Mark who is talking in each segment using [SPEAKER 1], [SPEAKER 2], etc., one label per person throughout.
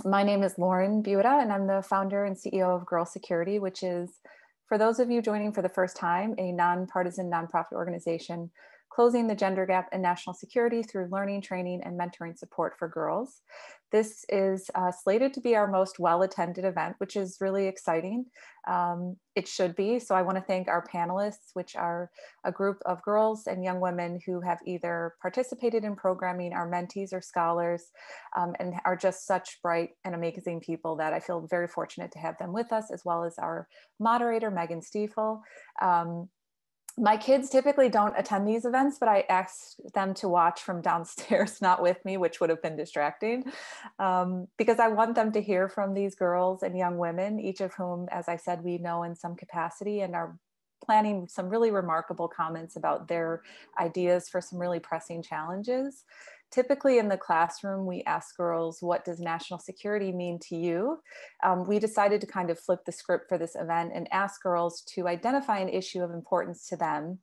[SPEAKER 1] My name is Lauren Buda, and I'm the founder and CEO of Girl Security, which is, for those of you joining for the first time, a nonpartisan nonprofit organization closing the gender gap in national security through learning, training, and mentoring support for girls. This is slated to be our most well-attended event, which is really exciting. It should be. So I want to thank our panelists, which are a group of girls and young women who have either participated in programming, our mentees or scholars, and are just such bright and amazing people that I feel very fortunate to have them with us, as well as our moderator, Megan Stifel. My kids typically don't attend these events, but I ask them to watch from downstairs, not with me, which would have been distracting, because I want them to hear from these girls and young women, each of whom, as I said, we know in some capacity and are planning some really remarkable comments about their ideas for some really pressing challenges. Typically in the classroom, we ask girls, what does national security mean to you? We decided to kind of flip the script for this event and ask girls to identify an issue of importance to them,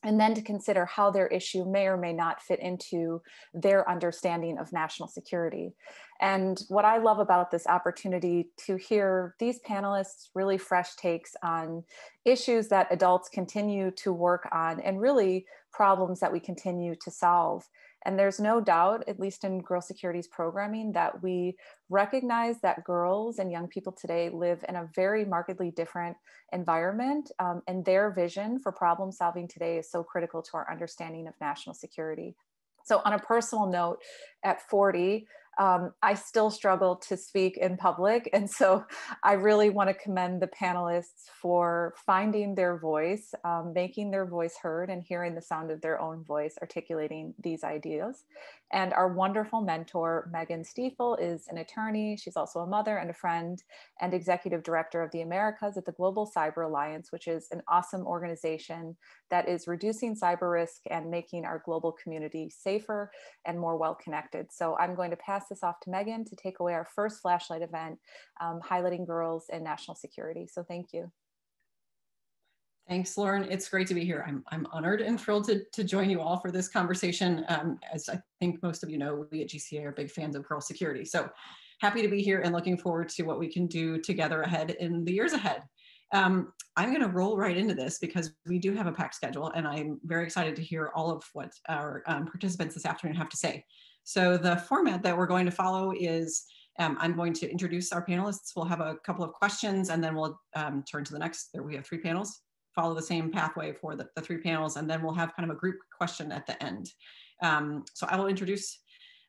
[SPEAKER 1] and then to consider how their issue may or may not fit into their understanding of national security. And what I love about this opportunity to hear these panelists' really fresh takes on issues that adults continue to work on, and really problems that we continue to solve. And there's no doubt, at least in Girl Security's programming, that we recognize that girls and young people today live in a very markedly different environment, and their vision for problem solving today is so critical to our understanding of national security. So on a personal note, at 40, I still struggle to speak in public. And so I really want to commend the panelists for finding their voice, making their voice heard, and hearing the sound of their own voice articulating these ideas. And our wonderful mentor, Megan Stifel, is an attorney. She's also a mother and a friend, and executive director of the Americas at the Global Cyber Alliance, which is an awesome organization that is reducing cyber risk and making our global community safer and more well-connected. So I'm going to pass this off to Megan to take away our first flashlight event, highlighting girls and national security. So thank you.
[SPEAKER 2] Thanks, Lauren. It's great to be here. I'm honored and thrilled to join you all for this conversation. As I think most of you know, we at GCA are big fans of girl security. So happy to be here and looking forward to what we can do together ahead in the years ahead. I'm going to roll right into this because we do have a packed schedule, and I'm very excited to hear all of what our participants this afternoon have to say. So the format that we're going to follow is I'm going to introduce our panelists. We'll have a couple of questions, and then we'll turn to the next. There we have 3 panels. Follow the same pathway for the 3 panels, and then we'll have kind of a group question at the end. So I will introduce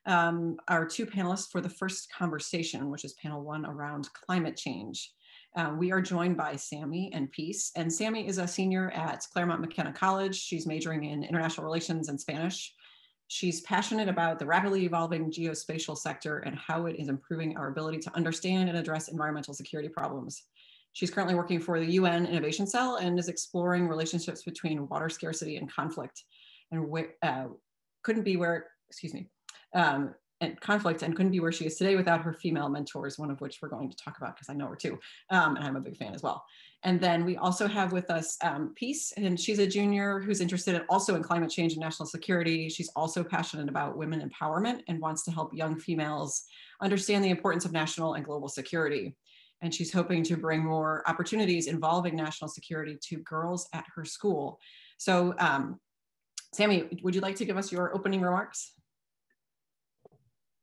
[SPEAKER 2] our 2 panelists for the first conversation, which is panel 1 around climate change. We are joined by Sami and Peace, and Sami is a senior at Claremont McKenna College. She's majoring in international relations and Spanish. She's passionate about the rapidly evolving geospatial sector and how it is improving our ability to understand and address environmental security problems. She's currently working for the UN Innovation Cell and is exploring relationships between water scarcity and conflict, and couldn't be where she is today without her female mentors, one of which we're going to talk about because I know her too, and I'm a big fan as well. And then we also have with us Peace, and she's a junior who's interested also in climate change and national security. She's also passionate about women empowerment and wants to help young females understand the importance of national and global security. And she's hoping to bring more opportunities involving national security to girls at her school. So Sami, would you like to give us your opening remarks?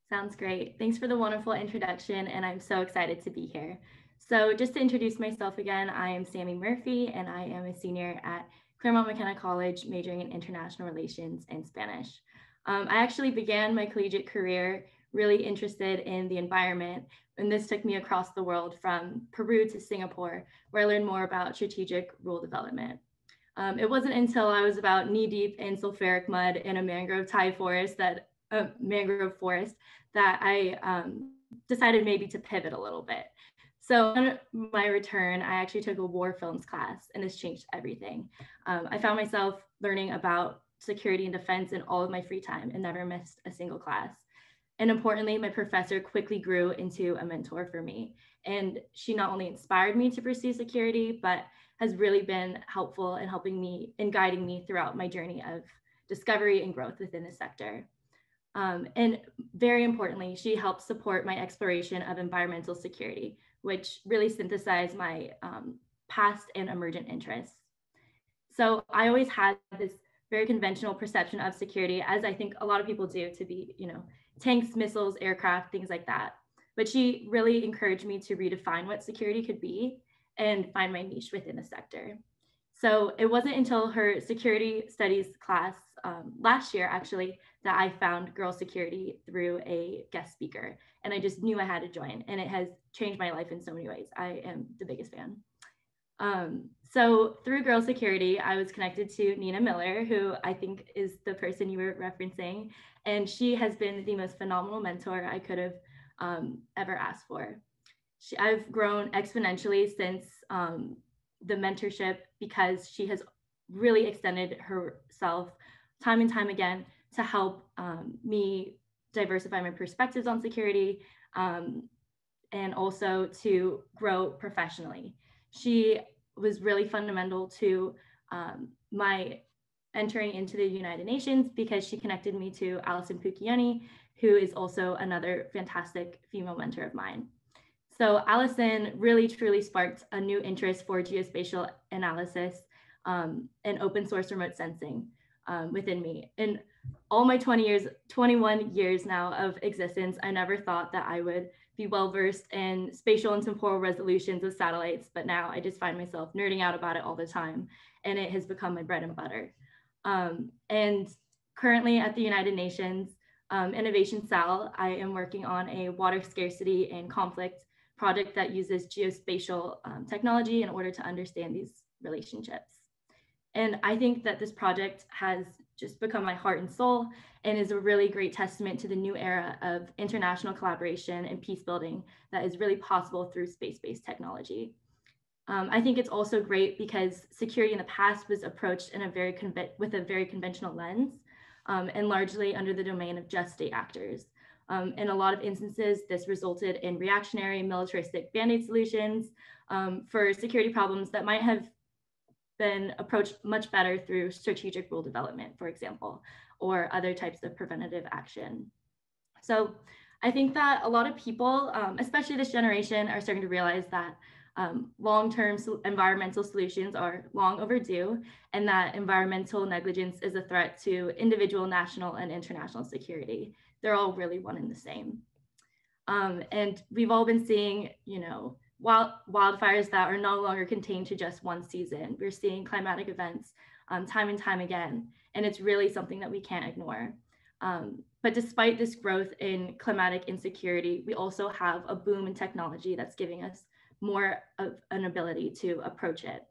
[SPEAKER 3] Sounds great. Thanks for the wonderful introduction, and I'm so excited to be here. So just to introduce myself again, I am Sami Murphy, and I am a senior at Claremont McKenna College, majoring in international relations and Spanish. I actually began my collegiate career really interested in the environment, and this took me across the world from Peru to Singapore, where I learned more about strategic rural development. It wasn't until I was about knee-deep in sulfuric mud in a mangrove forest that I decided maybe to pivot a little bit. So on my return, I actually took a war films class, and this changed everything. I found myself learning about security and defense in all of my free time and never missed a single class. And importantly, my professor quickly grew into a mentor for me. And she not only inspired me to pursue security, but has really been helpful in helping me and guiding me throughout my journey of discovery and growth within the sector. And very importantly, she helped support my exploration of environmental security, which really synthesized my past and emergent interests. So I always had this very conventional perception of security, as I think a lot of people do, to be, tanks, missiles, aircraft, things like that. But she really encouraged me to redefine what security could be and find my niche within the sector. So it wasn't until her security studies class last year, actually, that I found girl security through a guest speaker. And I just knew I had to join. And it has changed my life in so many ways. I am the biggest fan. So through Girl Security, I was connected to Nina Miller, who I think is the person you were referencing. And she has been the most phenomenal mentor I could have ever asked for. I've grown exponentially since the mentorship, because she has really extended herself time and time again to help me diversify my perspectives on security and also to grow professionally. She was really fundamental to my entering into the United Nations, because she connected me to Alison Pucchioni, who is also another fantastic female mentor of mine. So Alison really truly sparked a new interest for geospatial analysis and open source remote sensing within me. In all my 21 years now of existence, I never thought that I would be well-versed in spatial and temporal resolutions of satellites, but now I just find myself nerding out about it all the time, and it has become my bread and butter. And currently at the United Nations Innovation Cell, I am working on a water scarcity and conflict project that uses geospatial technology in order to understand these relationships. And I think that this project has just become my heart and soul, and is a really great testament to the new era of international collaboration and peace building that is really possible through space-based technology. I think it's also great because security in the past was approached in with a very conventional lens, and largely under the domain of just state actors. In a lot of instances, this resulted in reactionary militaristic band-aid solutions for security problems that might have been approached much better through strategic rule development, for example, or other types of preventative action. So I think that a lot of people, especially this generation, are starting to realize that long-term environmental solutions are long overdue, and that environmental negligence is a threat to individual, national, and international security. They're all really one and the same. And we've all been seeing, wildfires that are no longer contained to just one season. We're seeing climatic events time and time again, and it's really something that we can't ignore. But despite this growth in climatic insecurity, we also have a boom in technology that's giving us more of an ability to approach it.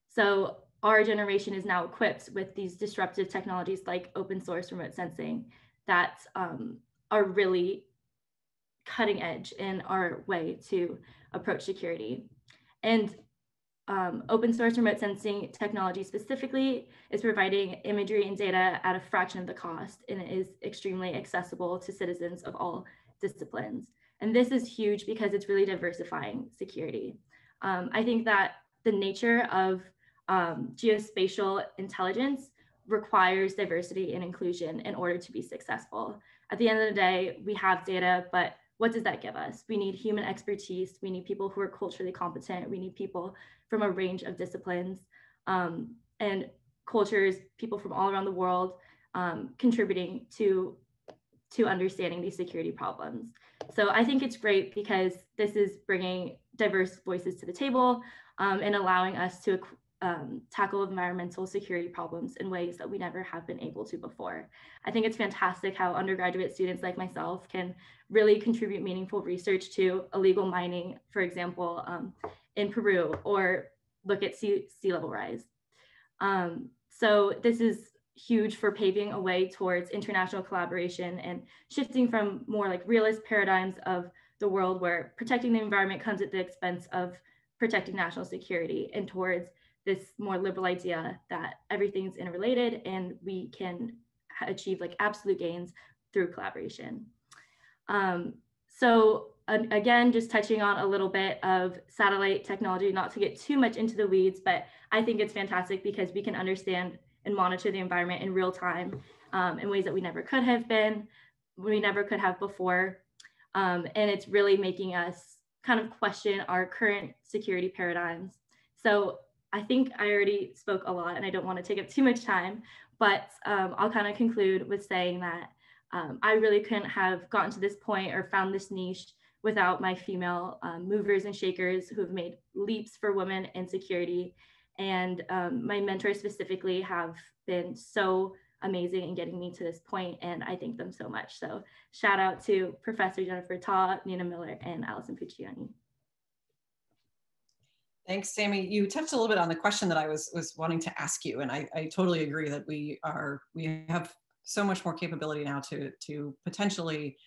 [SPEAKER 3] So our generation is now equipped with these disruptive technologies like open source remote sensing that are really cutting edge in our way to approach security. And open source remote sensing technology specifically is providing imagery and data at a fraction of the cost, and it is extremely accessible to citizens of all disciplines. And this is huge because it's really diversifying security. I think that the nature of geospatial intelligence requires diversity and inclusion in order to be successful. At the end of the day, we have data, but what does that give us? We need human expertise. We need people who are culturally competent. We need people from a range of disciplines and cultures, people from all around the world contributing to understanding these security problems. So I think it's great because this is bringing diverse voices to the table and allowing us to tackle environmental security problems in ways that we never have been able to before. I think it's fantastic how undergraduate students like myself can really contribute meaningful research to illegal mining, for example, in Peru, or look at sea level rise. So this is huge for paving a way towards international collaboration and shifting from more like realist paradigms of the world where protecting the environment comes at the expense of protecting national security, and towards this more liberal idea that everything's interrelated and we can achieve like absolute gains through collaboration. So again, just touching on a little bit of satellite technology, not to get too much into the weeds, but I think it's fantastic because we can understand and monitor the environment in real time in ways that we never could have been. we never could have before. And it's really making us kind of question our current security paradigms. So I think I already spoke a lot and I don't want to take up too much time, but I'll kind of conclude with saying that I really couldn't have gotten to this point or found this niche without my female movers and shakers who've made leaps for women in security. And my mentors specifically have been so amazing in getting me to this point, and I thank them so much. So shout out to Professor Jennifer Ta, Nina Miller, and Allison Puccioni.
[SPEAKER 2] Thanks, Sami. You touched a little bit on the question that I was wanting to ask you, and I totally agree that we have so much more capability now to potentially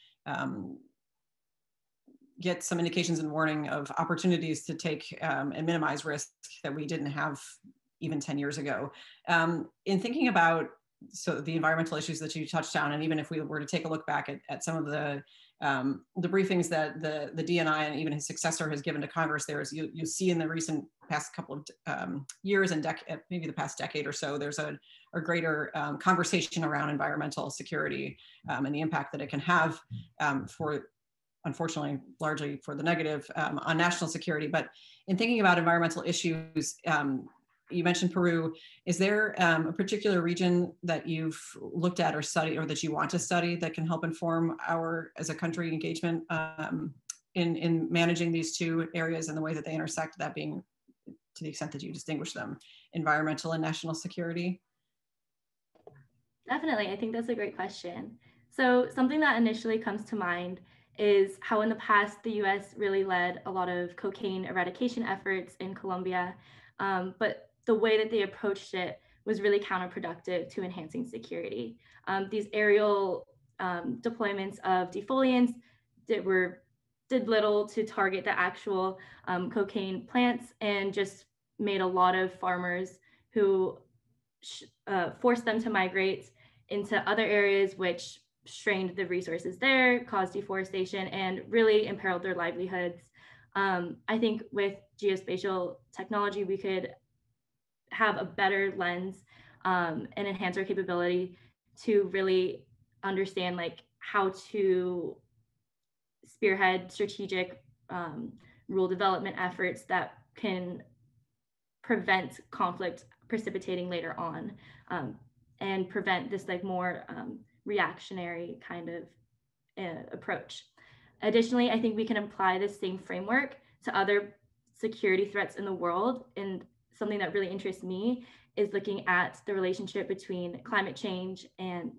[SPEAKER 2] get some indications and warning of opportunities to take and minimize risk that we didn't have even 10 years ago. In thinking about the environmental issues that you touched on, and even if we were to take a look back at some of the briefings that the DNI and even his successor has given to Congress, you see in the recent past couple of years and maybe the past decade or so, there's a greater conversation around environmental security and the impact that it can have for, unfortunately, largely for the negative on national security. But in thinking about environmental issues, you mentioned Peru. Is there a particular region that you've looked at or studied, or that you want to study, that can help inform our, as a country, engagement in managing these two areas and the way that they intersect, that being, to the extent that you distinguish them, environmental and national security?
[SPEAKER 3] Definitely, I think that's a great question. So something that initially comes to mind is how in the past, the US really led a lot of cocaine eradication efforts in Colombia, but the way that they approached it was really counterproductive to enhancing security. These aerial deployments of defoliants did little to target the actual cocaine plants, and just made a lot of farmers who forced them to migrate into other areas, which strained the resources there, caused deforestation, and really imperiled their livelihoods. I think with geospatial technology, we could have a better lens and enhance our capability to really understand how to spearhead strategic rule development efforts that can prevent conflict precipitating later on, and prevent this more reactionary kind of approach. Additionally, I think we can apply this same framework to other security threats in the world. And something that really interests me is looking at the relationship between climate change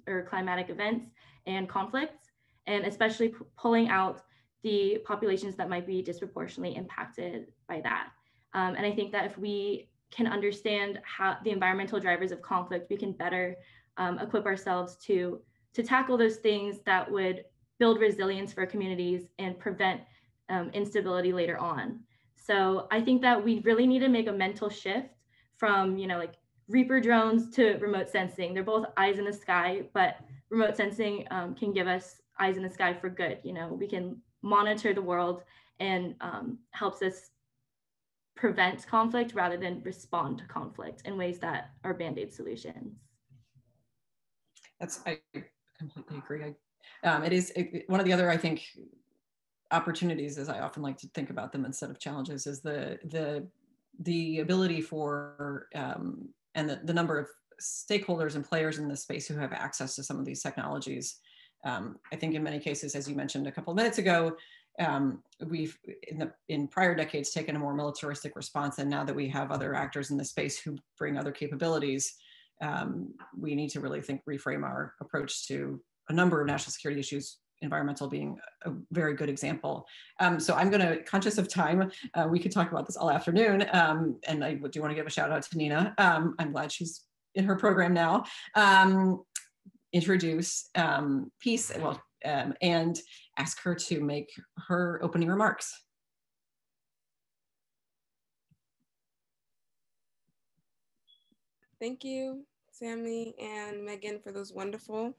[SPEAKER 3] or climatic events and conflicts, and especially pulling out the populations that might be disproportionately impacted by that. And I think that if we can understand how the environmental drivers of conflict, we can better equip ourselves to tackle those things that would build resilience for communities and prevent instability later on. So I think that we really need to make a mental shift from, Reaper drones to remote sensing. They're both eyes in the sky, but remote sensing can give us eyes in the sky for good. We can monitor the world, and helps us prevent conflict rather than respond to conflict in ways that are Band-Aid solutions.
[SPEAKER 2] I completely agree. It is one of the other, I think, opportunities, as I often like to think about them instead of challenges, is the ability for and the number of stakeholders and players in this space who have access to some of these technologies. I think in many cases, as you mentioned a couple of minutes ago, we've in prior decades taken a more militaristic response, and now that we have other actors in the space who bring other capabilities, we need to really reframe our approach to a number of national security issues, environmental being a very good example. So I'm conscious of time, we could talk about this all afternoon, and I do want to give a shout out to Nina. I'm glad she's in her program now. Introduce Peace, and ask her to make her opening remarks.
[SPEAKER 4] Thank you. Sami and Megan, for those wonderful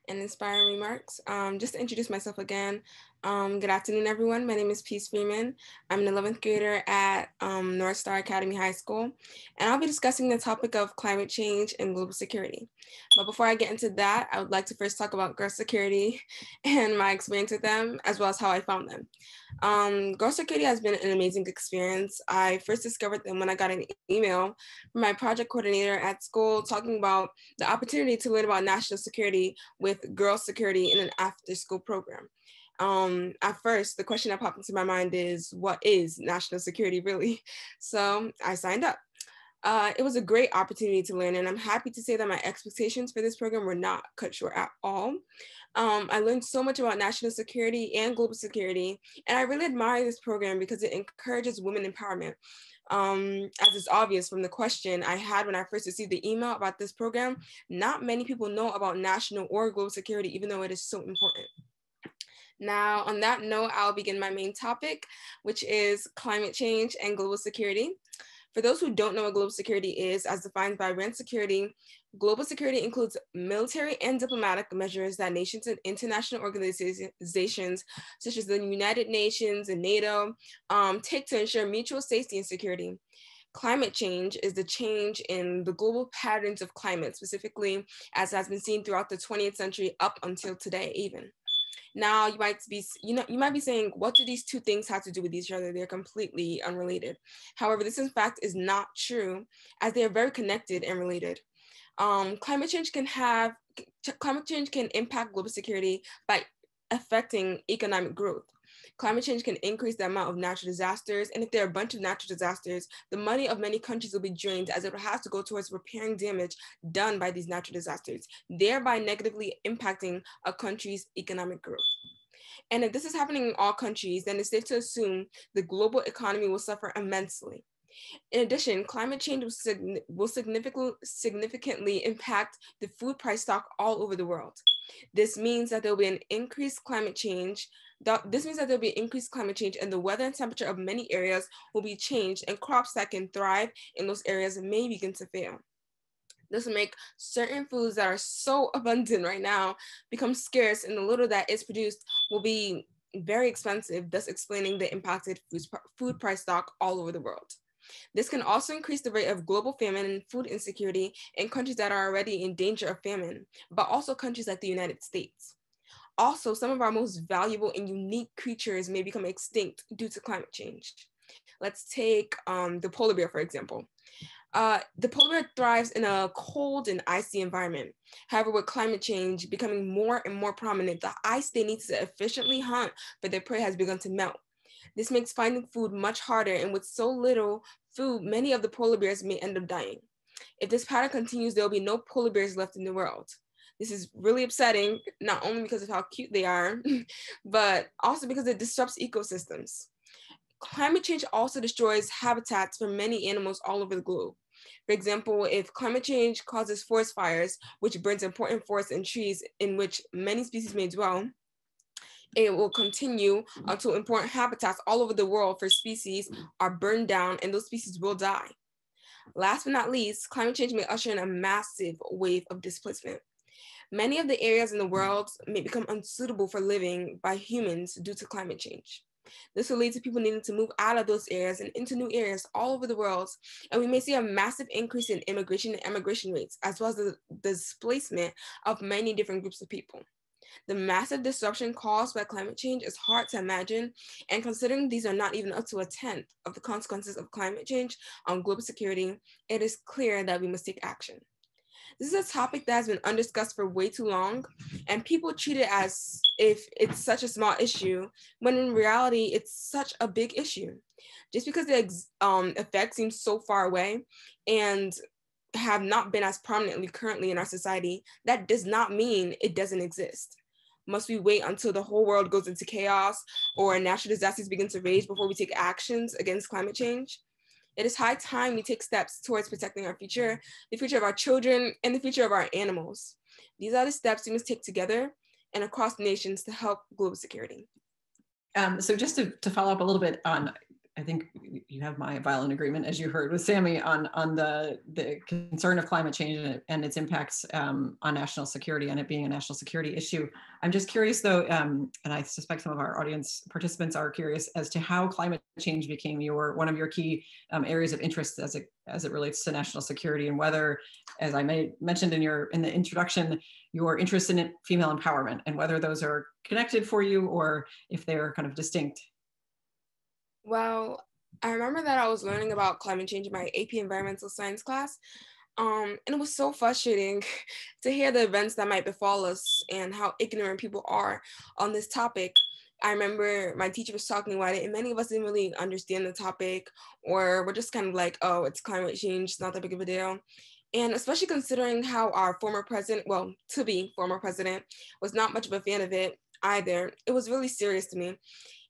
[SPEAKER 4] and inspiring remarks. Just to introduce myself again, good afternoon, everyone. My name is Peace Freeman. I'm an 11th grader at North Star Academy High School, and I'll be discussing the topic of climate change and global security. But before I get into that, I would like to first talk about girl security and my experience with them, as well as how I found them. Girl security has been an amazing experience. I first discovered them when I got an email from my project coordinator at school talking about the opportunity to learn about national security with girl security in an after-school program. At first, the question that popped into my mind is, what is national security really? So I signed up. It was a great opportunity to learn, and I'm happy to say that my expectations for this program were not cut short at all. I learned so much about national security and global security, and I really admire this program because it encourages women empowerment. As is obvious from the question I had when I first received the email about this program, not many people know about national or global security, even though it is so important. Now, on that note, I'll begin my main topic, which is climate change and global security. For those who don't know what global security is, as defined by RAND Security, global security includes military and diplomatic measures that nations and international organizations, such as the United Nations and NATO, take to ensure mutual safety and security. Climate change is the change in the global patterns of climate, specifically as has been seen throughout the 20th century up until today even. Now, you might be saying, what do these two things have to do with each other? They're completely unrelated. However, this in fact is not true, as they are very connected and related. Climate change can impact global security by affecting economic growth. Climate change can increase the amount of natural disasters, and if there are a bunch of natural disasters, the money of many countries will be drained, as it will have to go towards repairing damage done by these natural disasters, thereby negatively impacting a country's economic growth. And if this is happening in all countries, then it's safe to assume the global economy will suffer immensely. In addition, climate change will significantly impact the food price stock all over the world. This means that there will be an increased climate change. This means that there will be increased climate change, and the weather and temperature of many areas will be changed, and crops that can thrive in those areas may begin to fail. This will make certain foods that are so abundant right now become scarce, and the little that is produced will be very expensive, thus explaining the impacted food price stock all over the world. This can also increase the rate of global famine and food insecurity in countries that are already in danger of famine, but also countries like the United States. Also, some of our most valuable and unique creatures may become extinct due to climate change. Let's take the polar bear, for example. The polar bear thrives in a cold and icy environment. However, with climate change becoming more and more prominent, the ice they need to efficiently hunt for their prey has begun to melt. This makes finding food much harder, and with so little food, many of the polar bears may end up dying. If this pattern continues, there will be no polar bears left in the world. This is really upsetting, not only because of how cute they are, but also because it disrupts ecosystems. Climate change also destroys habitats for many animals all over the globe. For example, if climate change causes forest fires, which burns important forests and trees in which many species may dwell, it will continue until important habitats all over the world for species are burned down, and those species will die. Last but not least, climate change may usher in a massive wave of displacement. Many of the areas in the world may become unsuitable for living by humans due to climate change. This will lead to people needing to move out of those areas and into new areas all over the world, and we may see a massive increase in immigration and emigration rates, as well as the displacement of many different groups of people. The massive disruption caused by climate change is hard to imagine, and considering these are not even up to a tenth of the consequences of climate change on global security, it is clear that we must take action. This is a topic that has been undiscussed for way too long, and people treat it as if it's such a small issue, when in reality, it's such a big issue. Just because the effects seem so far away and have not been as prominently currently in our society, that does not mean it doesn't exist. Must we wait until the whole world goes into chaos or natural disasters begin to rage before we take actions against climate change? It is high time we take steps towards protecting our future, the future of our children, and the future of our animals. These are the steps we must take together and across nations to help global security.
[SPEAKER 2] So just to follow up a little bit on I think you have my violent agreement, as you heard with Sami, on the concern of climate change and its impacts on national security, and it being a national security issue. I'm just curious though, and I suspect some of our audience participants are curious as to how climate change became one of your key areas of interest as it relates to national security, and whether, as I mentioned in the introduction, your interest in female empowerment, and whether those are connected for you or if they're kind of distinct.
[SPEAKER 4] Well, I remember that I was learning about climate change in my AP Environmental Science class, and it was so frustrating to hear the events that might befall us and how ignorant people are on this topic. I remember my teacher was talking about it, and many of us didn't really understand the topic, or we're just kind of like, oh, it's climate change, it's not that big of a deal. And especially considering how our former president, well, to be former president, was not much of a fan of it either, it was really serious to me.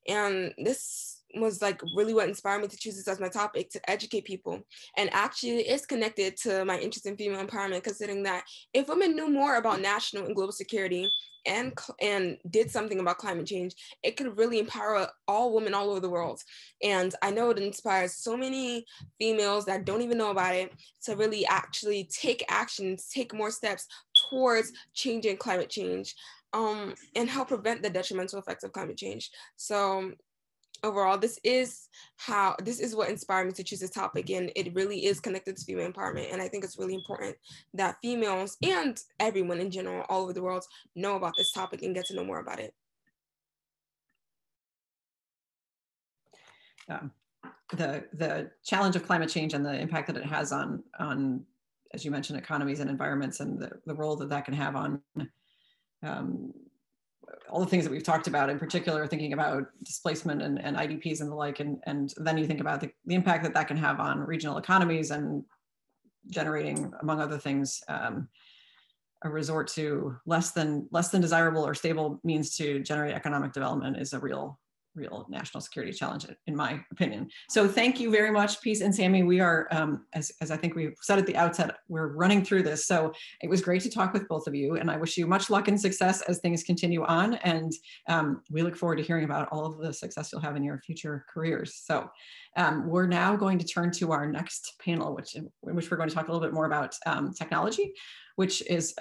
[SPEAKER 4] And this was like really what inspired me to choose this as my topic, to educate people. And actually it's connected to my interest in female empowerment, considering that if women knew more about national and global security and did something about climate change, it could really empower all women all over the world. And I know it inspires so many females that don't even know about it to really actually take actions, take more steps towards changing climate change, and help prevent the detrimental effects of climate change. So overall, this is what inspired me to choose this topic, and it really is connected to female empowerment. And I think it's really important that females and everyone in general all over the world know about this topic and get to know more about it.
[SPEAKER 2] The challenge of climate change and the impact that it has on as you mentioned, economies and environments, and the role that can have on all the things that we've talked about, in particular, thinking about displacement and IDPs and the like, and then you think about the impact that can have on regional economies and generating, among other things, a resort to less than desirable or stable means to generate economic development is a real national security challenge, in my opinion. So thank you very much, Peace and Sami. We are, as I think we've said at the outset, we're running through this. So it was great to talk with both of you, and I wish you much luck and success as things continue on. And we look forward to hearing about all of the success you'll have in your future careers. So we're now going to turn to our next panel, in which we're going to talk a little bit more about technology, which is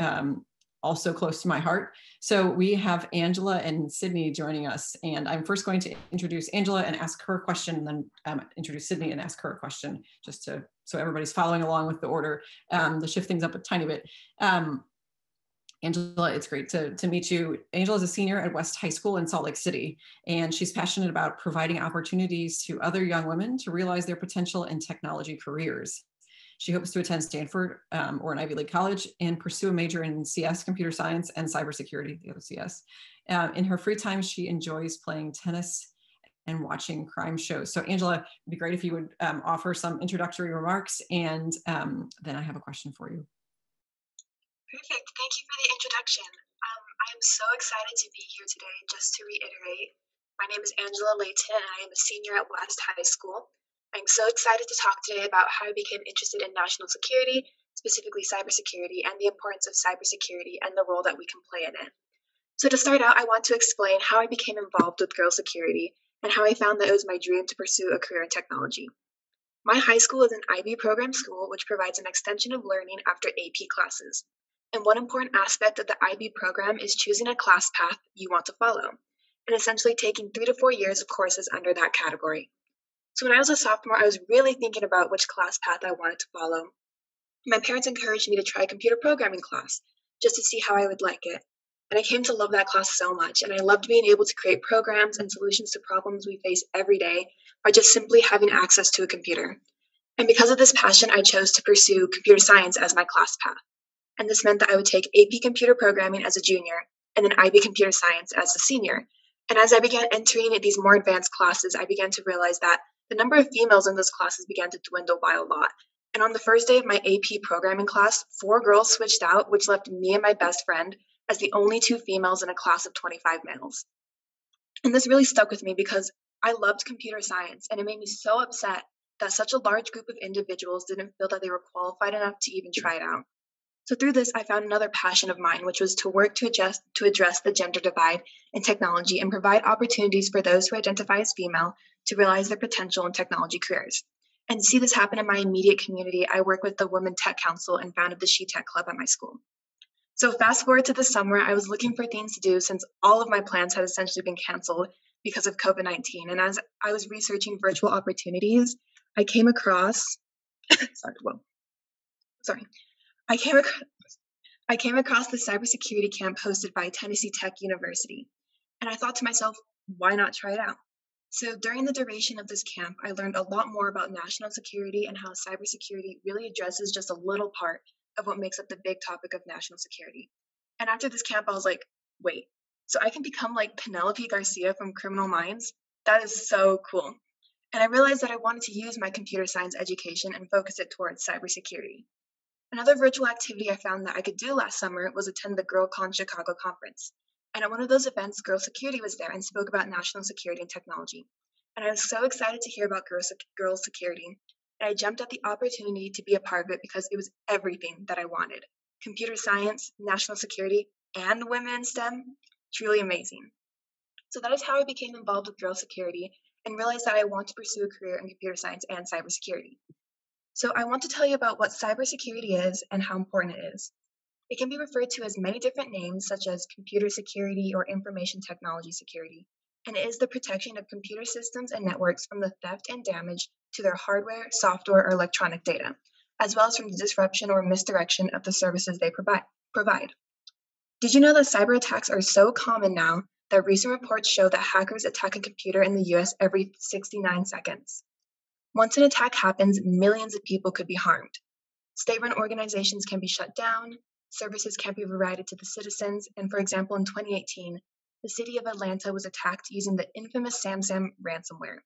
[SPEAKER 2] also close to my heart. So we have Angela and Sydnee joining us, and I'm first going to introduce Angela and ask her a question, and then introduce Sydnee and ask her a question, just so everybody's following along with the order, to shift things up a tiny bit. Angela, it's great to meet you. Angela is a senior at West High School in Salt Lake City, and she's passionate about providing opportunities to other young women to realize their potential in technology careers. She hopes to attend Stanford or an Ivy League college and pursue a major in CS, computer science, and cybersecurity, the other CS. In her free time, she enjoys playing tennis and watching crime shows. So Angela, it'd be great if you would offer some introductory remarks, and then I have a question for you.
[SPEAKER 5] Perfect, thank you for the introduction. I'm so excited to be here today. Just to reiterate, my name is Angela Layton, and I am a senior at West High School. I'm so excited to talk today about how I became interested in national security, specifically cybersecurity, and the importance of cybersecurity and the role that we can play in it. So to start out, I want to explain how I became involved with girl security and how I found that it was my dream to pursue a career in technology. My high school is an IB program school, which provides an extension of learning after AP classes. And one important aspect of the IB program is choosing a class path you want to follow, and essentially taking 3 to 4 years of courses under that category. So when I was a sophomore, I was really thinking about which class path I wanted to follow. My parents encouraged me to try a computer programming class, just to see how I would like it. And I came to love that class so much, and I loved being able to create programs and solutions to problems we face every day by just simply having access to a computer. And because of this passion, I chose to pursue computer science as my class path. And this meant that I would take AP computer programming as a junior, and then IB computer science as a senior. And as I began entering these more advanced classes, I began to realize that the number of females in those classes began to dwindle by a lot. And on the first day of my AP programming class, 4 girls switched out, which left me and my best friend as the only 2 females in a class of 25 males. And this really stuck with me because I loved computer science, and it made me so upset that such a large group of individuals didn't feel that they were qualified enough to even try it out. So through this, I found another passion of mine, which was to work to address the gender divide in technology and provide opportunities for those who identify as female to realize their potential in technology careers. And to see this happen in my immediate community, I work with the Women Tech Council and founded the She Tech Club at my school. So fast forward to the summer, I was looking for things to do since all of my plans had essentially been canceled because of COVID-19. And as I was researching virtual opportunities, I came across, I came across the cybersecurity camp hosted by Tennessee Tech University. And I thought to myself, why not try it out? So during the duration of this camp, I learned a lot more about national security and how cybersecurity really addresses just a little part of what makes up the big topic of national security. And after this camp, I was like, wait, so I can become like Penelope Garcia from Criminal Minds? That is so cool. And I realized that I wanted to use my computer science education and focus it towards cybersecurity. Another virtual activity I found that I could do last summer was attend the GirlCon Chicago conference. And at one of those events, Girl Security was there and spoke about national security and technology. And I was so excited to hear about girl security. And I jumped at the opportunity to be a part of it because it was everything that I wanted. Computer science, national security, and women in STEM. Truly amazing. So that is how I became involved with Girl Security and realized that I want to pursue a career in computer science and cybersecurity. So I want to tell you about what cybersecurity is and how important it is. It can be referred to as many different names, such as computer security or information technology security, and it is the protection of computer systems and networks from the theft and damage to their hardware, software, or electronic data, as well as from the disruption or misdirection of the services they provide. Did you know that cyber attacks are so common now that recent reports show that hackers attack a computer in the US every 69 seconds? Once an attack happens, millions of people could be harmed. State-run organizations can be shut down, services can't be provided to the citizens, and for example, in 2018, the city of Atlanta was attacked using the infamous SamSam ransomware.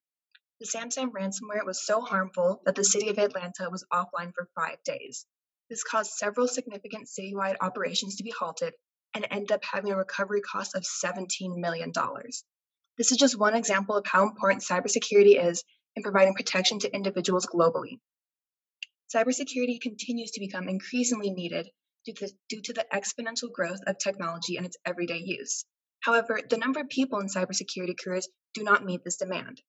[SPEAKER 5] The SamSam ransomware was so harmful that the city of Atlanta was offline for 5 days. This caused several significant citywide operations to be halted and ended up having a recovery cost of $17 million. This is just one example of how important cybersecurity is in providing protection to individuals globally. Cybersecurity continues to become increasingly needed due to the exponential growth of technology and its everyday use. However, the number of people in cybersecurity careers do not meet this demand.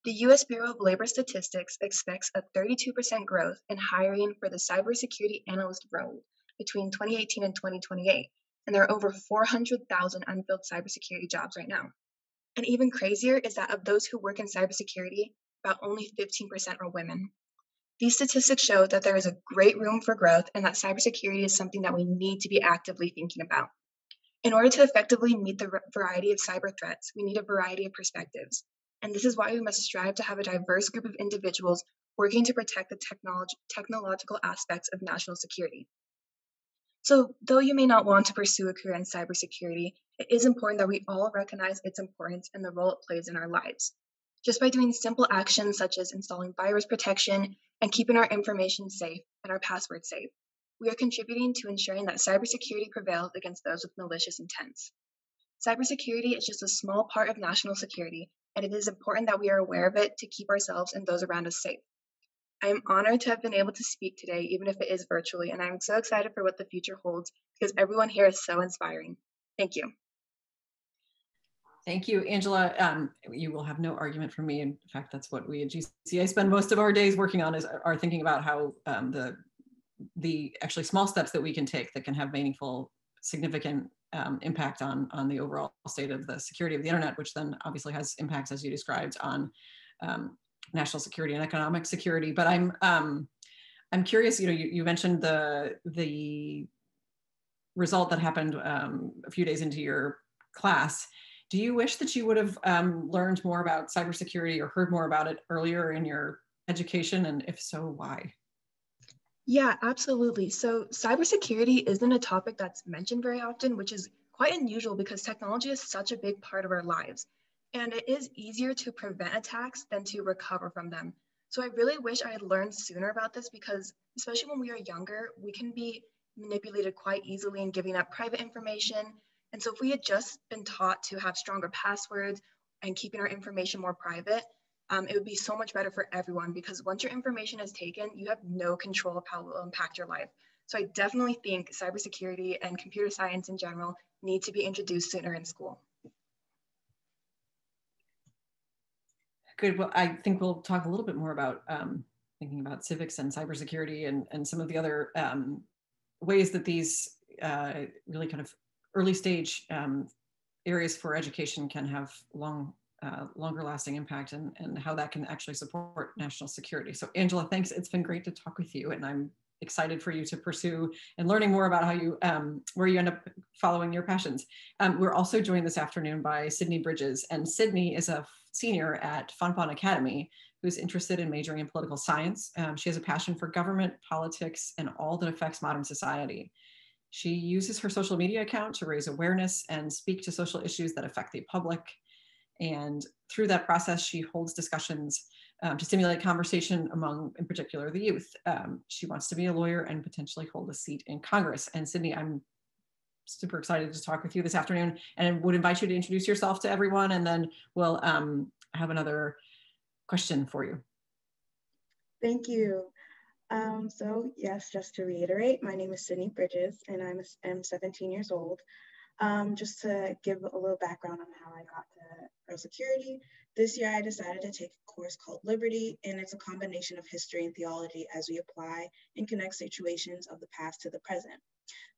[SPEAKER 5] The U.S. Bureau of Labor Statistics expects a 32% growth in hiring for the cybersecurity analyst role between 2018 and 2028, and there are over 400,000 unfilled cybersecurity jobs right now. And even crazier is that of those who work in cybersecurity, about only 15% are women. These statistics show that there is a great room for growth and that cybersecurity is something that we need to be actively thinking about. In order to effectively meet the variety of cyber threats, we need a variety of perspectives. And this is why we must strive to have a diverse group of individuals working to protect the technological aspects of national security. So, though you may not want to pursue a career in cybersecurity, it is important that we all recognize its importance and the role it plays in our lives. Just by doing simple actions such as installing virus protection and keeping our information safe and our passwords safe, we are contributing to ensuring that cybersecurity prevails against those with malicious intents. Cybersecurity is just a small part of national security, and it is important that we are aware of it to keep ourselves and those around us safe. I am honored to have been able to speak today, even if it is virtually, and I'm so excited for what the future holds because everyone here is so inspiring. Thank you.
[SPEAKER 2] Thank you, Angela. You will have no argument from me. In fact, that's what we at GCA spend most of our days working on, are thinking about how the actually small steps that we can take that can have meaningful, significant impact on the overall state of the security of the internet, which then obviously has impacts, as you described, on national security and economic security. But I'm curious. You mentioned the result that happened a few days into your class. Do you wish that you would have learned more about cybersecurity or heard more about it earlier in your education? And if so, why?
[SPEAKER 5] Yeah, absolutely. So cybersecurity isn't a topic that's mentioned very often, which is quite unusual because technology is such a big part of our lives. And it is easier to prevent attacks than to recover from them. So I really wish I had learned sooner about this because, especially when we are younger, we can be manipulated quite easily in giving up private information. And so if we had just been taught to have stronger passwords and keeping our information more private, it would be so much better for everyone because once your information is taken, you have no control of how it will impact your life. So I definitely think cybersecurity and computer science in general need to be introduced sooner in school.
[SPEAKER 2] Good. Well, I think we'll talk a little bit more about thinking about civics and cybersecurity and some of the other ways that these really kind of early stage areas for education can have longer lasting impact and how that can actually support national security. So Angela, thanks. It's been great to talk with you, and I'm excited for you to pursue and learning more about how you where you end up following your passions. We're also joined this afternoon by Sydnee Bridges, and Sydnee is a senior at Fonpon Academy who's interested in majoring in political science. She has a passion for government, politics, and all that affects modern society. She uses her social media account to raise awareness and speak to social issues that affect the public. And through that process, she holds discussions to stimulate conversation among, in particular, the youth. She wants to be a lawyer and potentially hold a seat in Congress. And Sydnee, I'm super excited to talk with you this afternoon and would invite you to introduce yourself to everyone, and then we'll have another question for you.
[SPEAKER 6] Thank you. So yes, just to reiterate, my name is Sydnee Bridges and I'm 17 years old. Just to give a little background on how I got to girl security, this year I decided to take a course called Liberty, and it's a combination of history and theology as we apply and connect situations of the past to the present.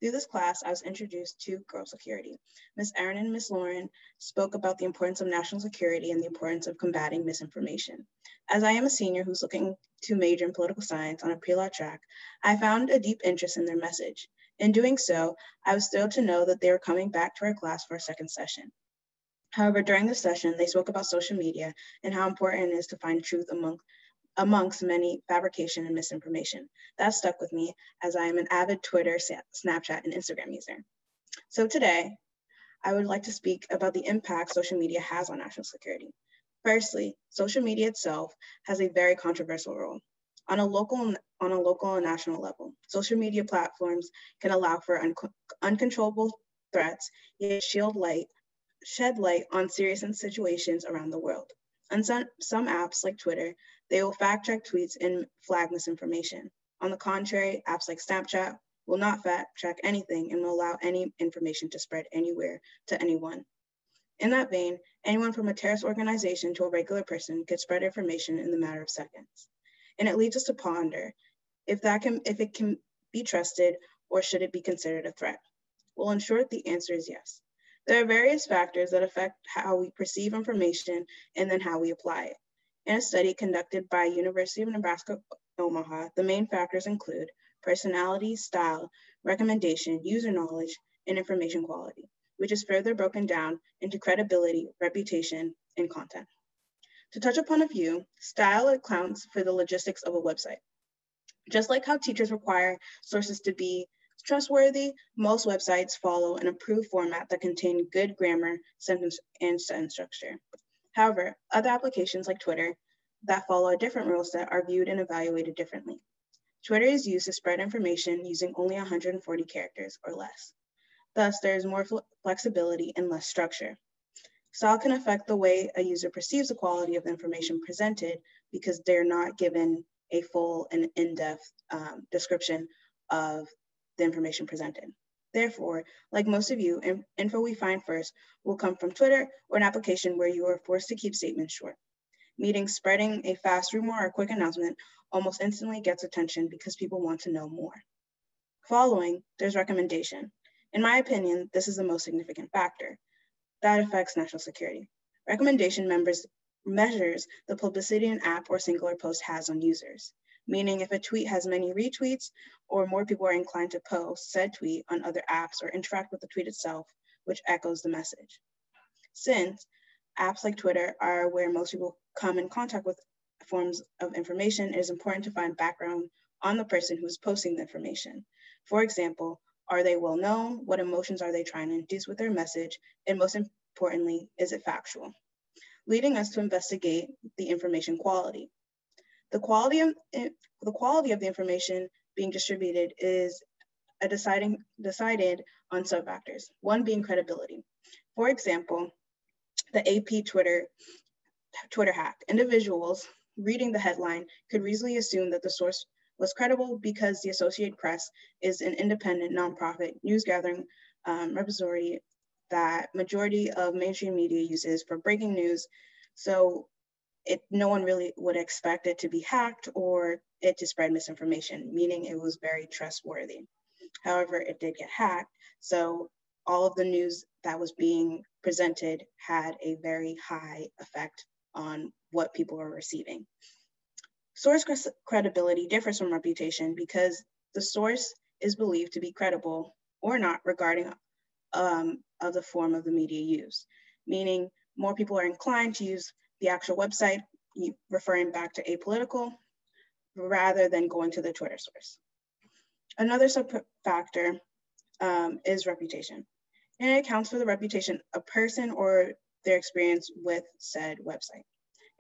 [SPEAKER 6] Through this class, I was introduced to girl security. Ms. Aaron and Ms. Lauren spoke about the importance of national security and the importance of combating misinformation. As I am a senior who's looking to major in political science on a pre-law track, I found a deep interest in their message. In doing so, I was thrilled to know that they were coming back to our class for a second session. However, during the session, they spoke about social media and how important it is to find truth amongst many fabrication and misinformation. That stuck with me as I am an avid Twitter, Snapchat, and Instagram user. So today, I would like to speak about the impact social media has on national security. Firstly, social media itself has a very controversial role. On a local and national level, social media platforms can allow for uncontrollable threats, yet shed light on serious situations around the world. On some apps like Twitter, they will fact check tweets and flag misinformation. On the contrary, apps like Snapchat will not fact check anything and will allow any information to spread anywhere to anyone. In that vein, anyone from a terrorist organization to a regular person could spread information in the matter of seconds. And it leads us to ponder if it can be trusted, or should it be considered a threat? Well, in short, the answer is yes. There are various factors that affect how we perceive information and then how we apply it. In a study conducted by University of Nebraska, Omaha, the main factors include personality, style, recommendation, user knowledge, and information quality, which is further broken down into credibility, reputation, and content. To touch upon a few, style accounts for the logistics of a website. Just like how teachers require sources to be trustworthy, most websites follow an approved format that contain good grammar, sentence, and sentence structure. However, other applications like Twitter that follow a different rule set are viewed and evaluated differently. Twitter is used to spread information using only 140 characters or less. Thus, there is more flexibility and less structure. Style can affect the way a user perceives the quality of the information presented because they're not given a full and in-depth description of the information presented. Therefore, like most of you, info we find first will come from Twitter or an application where you are forced to keep statements short. Meaning spreading a fast rumor or quick announcement almost instantly gets attention because people want to know more. Following, there's recommendation. In my opinion, this is the most significant factor that affects national security. Recommendation measures the publicity an app or singular post has on users, meaning if a tweet has many retweets or more people are inclined to post said tweet on other apps or interact with the tweet itself, which echoes the message. Since apps like Twitter are where most people come in contact with forms of information, it is important to find background on the person who is posting the information. For example, are they well known? What emotions are they trying to induce with their message? And most importantly, is it factual? Leading us to investigate the information quality. The quality of the information being distributed is decided on subfactors, one being credibility. For example, the AP Twitter hack. Individuals reading the headline could reasonably assume that the source was credible because the Associated Press is an independent nonprofit news gathering repository that majority of mainstream media uses for breaking news. So no one really would expect it to be hacked or it to spread misinformation, meaning it was very trustworthy. However, it did get hacked. So all of the news that was being presented had a very high effect on what people were receiving. Source credibility differs from reputation because the source is believed to be credible or not regarding of the form of the media used, meaning more people are inclined to use the actual website, referring back to apolitical, rather than going to the Twitter source. Another sub-factor is reputation, and it accounts for the reputation of a person or their experience with said website.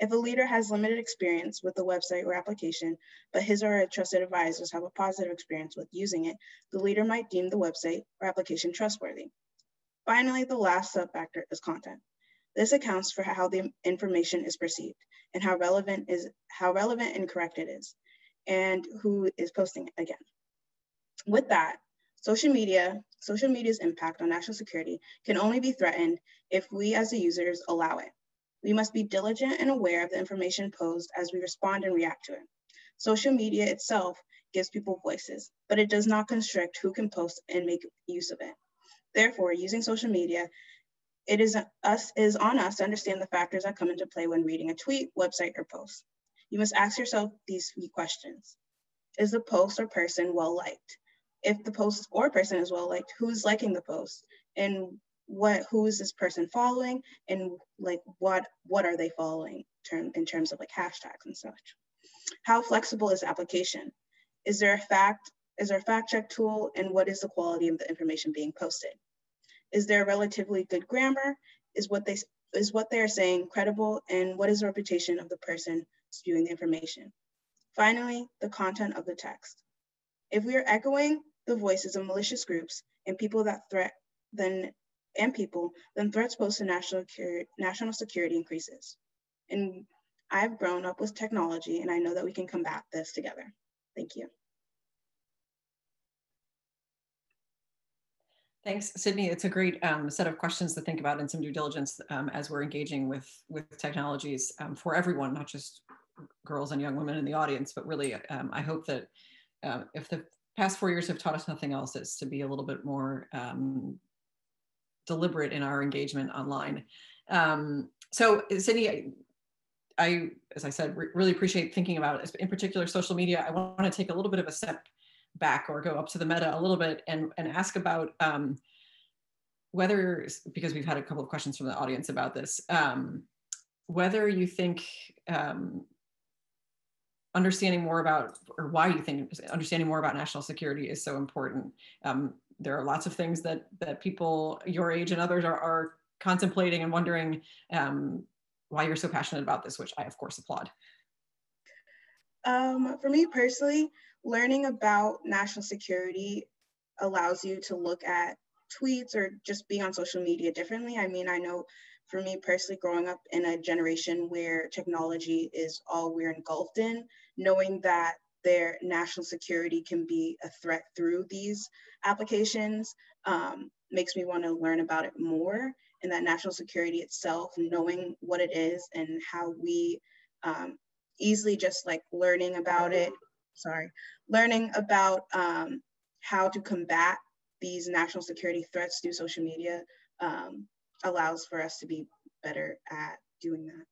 [SPEAKER 6] If a leader has limited experience with the website or application, but his or her trusted advisors have a positive experience with using it, the leader might deem the website or application trustworthy. Finally, the last sub-factor is content. This accounts for how the information is perceived and how relevant and correct it is, and who is posting it again. With that, social media's impact on national security can only be threatened if we as the users allow it. We must be diligent and aware of the information posed as we respond and react to it. Social media itself gives people voices, but it does not constrict who can post and make use of it. Therefore, using social media, it is on us to understand the factors that come into play when reading a tweet, website, or post. You must ask yourself these few questions. Is the post or person well liked? If the post or person is well liked, who's liking the post? And who is this person following? And like what are they following in terms of like hashtags and such? How flexible is the application? Is there a fact check tool, and what is the quality of the information being posted? Is there relatively good grammar? Is what they are saying credible, and what is the reputation of the person spewing the information? Finally, the content of the text. If we are echoing the voices of malicious groups and people, then threats posed to national security increases. And I've grown up with technology, and I know that we can combat this together. Thank you.
[SPEAKER 2] Thanks, Sydnee. It's a great set of questions to think about and some due diligence as we're engaging with technologies for everyone, not just girls and young women in the audience, but really I hope that if the past 4 years have taught us nothing else, it's to be a little bit more deliberate in our engagement online. So Sydnee, I, as I said, really appreciate thinking about, in particular, social media. I want to take a little bit of a step back or go up to the meta a little bit and ask about whether, because we've had a couple of questions from the audience about this, whether you think understanding more about, or why you think understanding more about national security is so important. There are lots of things that people your age and others are contemplating and wondering why you're so passionate about this, which I of course applaud.
[SPEAKER 6] For me personally, learning about national security allows you to look at tweets or just being on social media differently. I mean, I know for me personally, growing up in a generation where technology is all we're engulfed in, knowing that their national security can be a threat through these applications makes me want to learn about it more. And that national security itself, knowing what it is and how we easily just like learning about how to combat these national security threats through social media allows for us to be better at doing that.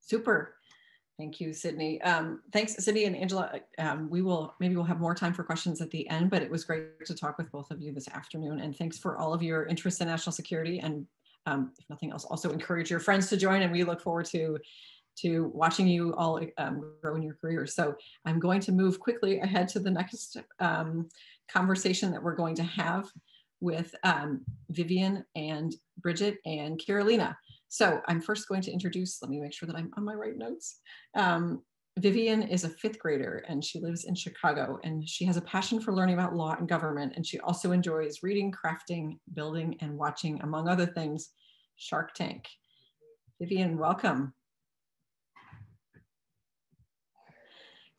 [SPEAKER 2] Super. Thank you, Sydnee. Thanks, Sydnee and Angela. Maybe we'll have more time for questions at the end, but it was great to talk with both of you this afternoon. And thanks for all of your interest in national security. And if nothing else, also encourage your friends to join. And we look forward to watching you all grow in your careers. So I'm going to move quickly ahead to the next conversation that we're going to have with Vivian and Brigid and Carolina. So I'm first going to introduce, let me make sure that I'm on my right notes. Vivian is a 5th grader and she lives in Chicago, and she has a passion for learning about law and government. And she also enjoys reading, crafting, building, and watching, among other things, Shark Tank. Vivian, welcome.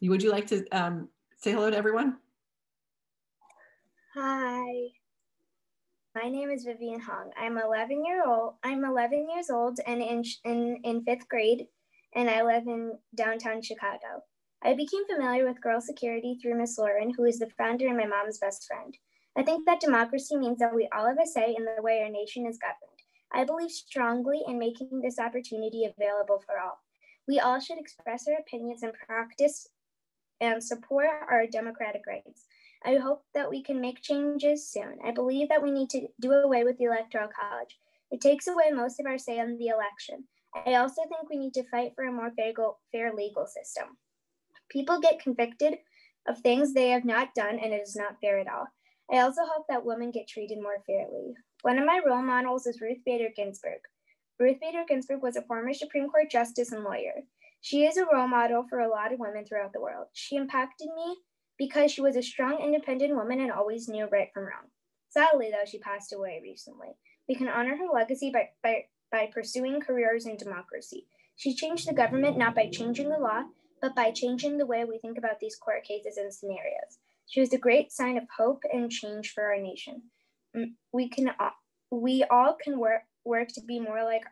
[SPEAKER 2] Would you like to say hello to everyone?
[SPEAKER 7] Hi. My name is Vivian Hong. I'm 11 years old and in 5th grade, and I live in downtown Chicago. I became familiar with Girl Security through Miss Lauren, who is the founder and my mom's best friend. I think that democracy means that we all have a say in the way our nation is governed. I believe strongly in making this opportunity available for all. We all should express our opinions and practice and support our democratic rights. I hope that we can make changes soon. I believe that we need to do away with the Electoral College. It takes away most of our say on the election. I also think we need to fight for a more fair legal system. People get convicted of things they have not done, and it is not fair at all. I also hope that women get treated more fairly. One of my role models is Ruth Bader Ginsburg. Ruth Bader Ginsburg was a former Supreme Court justice and lawyer. She is a role model for a lot of women throughout the world. She impacted me because she was a strong, independent woman and always knew right from wrong. Sadly, though, she passed away recently. We can honor her legacy by pursuing careers in democracy. She changed the government not by changing the law, but by changing the way we think about these court cases and scenarios. She was a great sign of hope and change for our nation. We all can work to be more like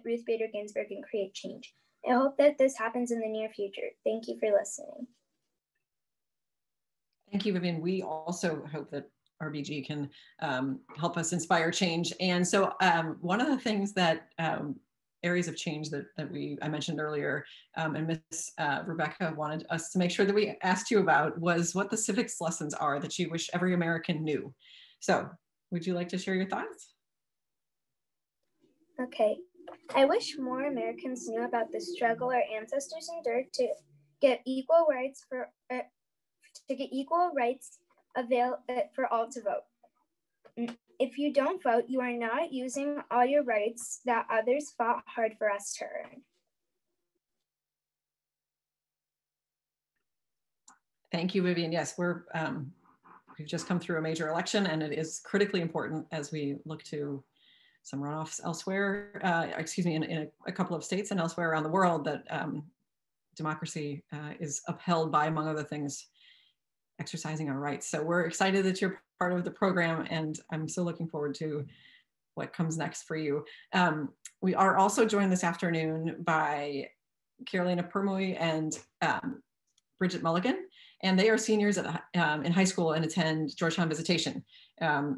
[SPEAKER 7] Ruth Bader Ginsburg and create change. I hope that this happens in the near future. Thank you for listening.
[SPEAKER 2] Thank you, Vivian. We also hope that RBG can help us inspire change. And so one of the things that areas of change that I mentioned earlier, and Miss Rebecca wanted us to make sure that we asked you about was what the civics lessons are that you wish every American knew. So would you like to share your thoughts?
[SPEAKER 7] Okay. I wish more Americans knew about the struggle our ancestors endured to get equal rights for all to vote. If you don't vote, you are not using all your rights that others fought hard for us to earn.
[SPEAKER 2] Thank you, Vivian. Yes, we've just come through a major election, and it is critically important as we look to some runoffs elsewhere, in a couple of states and elsewhere around the world, that democracy is upheld by, among other things, exercising our rights. So we're excited that you're part of the program, and I'm so looking forward to what comes next for you. We are also joined this afternoon by Carolina Permuy and Brigid Mulligan, and they are seniors in high school and attend Georgetown Visitation.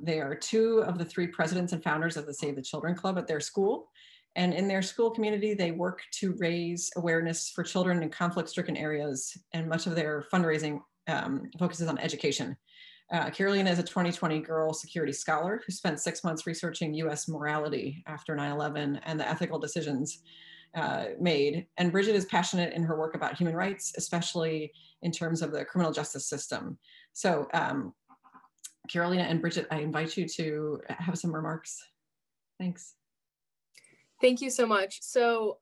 [SPEAKER 2] They are two of the three presidents and founders of the Save the Children Club at their school. And in their school community, they work to raise awareness for children in conflict-stricken areas, and much of their fundraising focuses on education. Carolina is a 2020 Girl Security Scholar who spent 6 months researching US morality after 9/11 and the ethical decisions made. And Brigid is passionate in her work about human rights, especially in terms of the criminal justice system. So Carolina and Brigid, I invite you to have some remarks. Thanks.
[SPEAKER 8] Thank you so much. So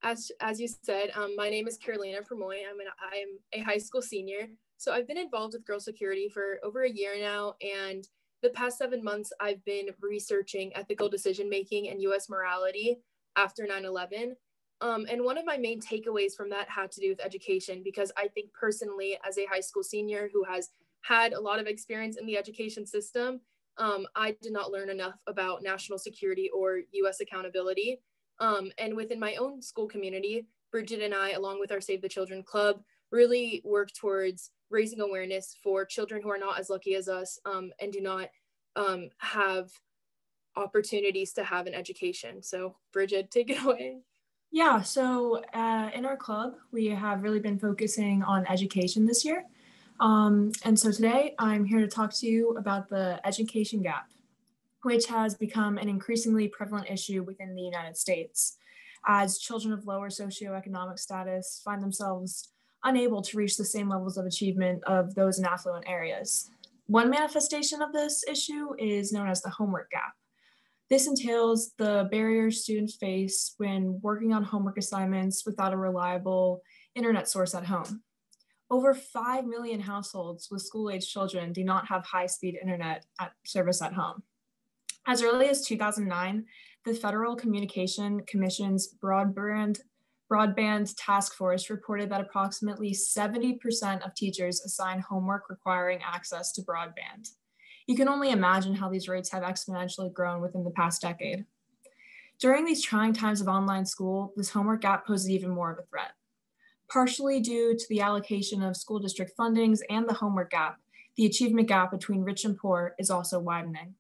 [SPEAKER 8] as you said, my name is Carolina Permuy. I'm a high school senior. So I've been involved with Girl Security for over a year now. And the past 7 months, I've been researching ethical decision-making and US morality after 9/11. And one of my main takeaways from that had to do with education, because I think personally, as a high school senior who has had a lot of experience in the education system, I did not learn enough about national security or US accountability. And within my own school community, Brigid and I, along with our Save the Children Club, really work towards raising awareness for children who are not as lucky as us and do not have opportunities to have an education. So Brigid, take it away.
[SPEAKER 9] Yeah, so in our club, we have really been focusing on education this year. And so today I'm here to talk to you about the education gap, which has become an increasingly prevalent issue within the United States, as children of lower socioeconomic status find themselves unable to reach the same levels of achievement of those in affluent areas. One manifestation of this issue is known as the homework gap. This entails the barriers students face when working on homework assignments without a reliable internet source at home. Over 5 million households with school-age children do not have high-speed internet service at home. As early as 2009, the Federal Communication Commission's broadband Broadband Task Force reported that approximately 70% of teachers assign homework requiring access to broadband. You can only imagine how these rates have exponentially grown within the past decade. During these trying times of online school, this homework gap poses even more of a threat. Partially due to the allocation of school district fundings and the homework gap, the achievement gap between rich and poor is also widening.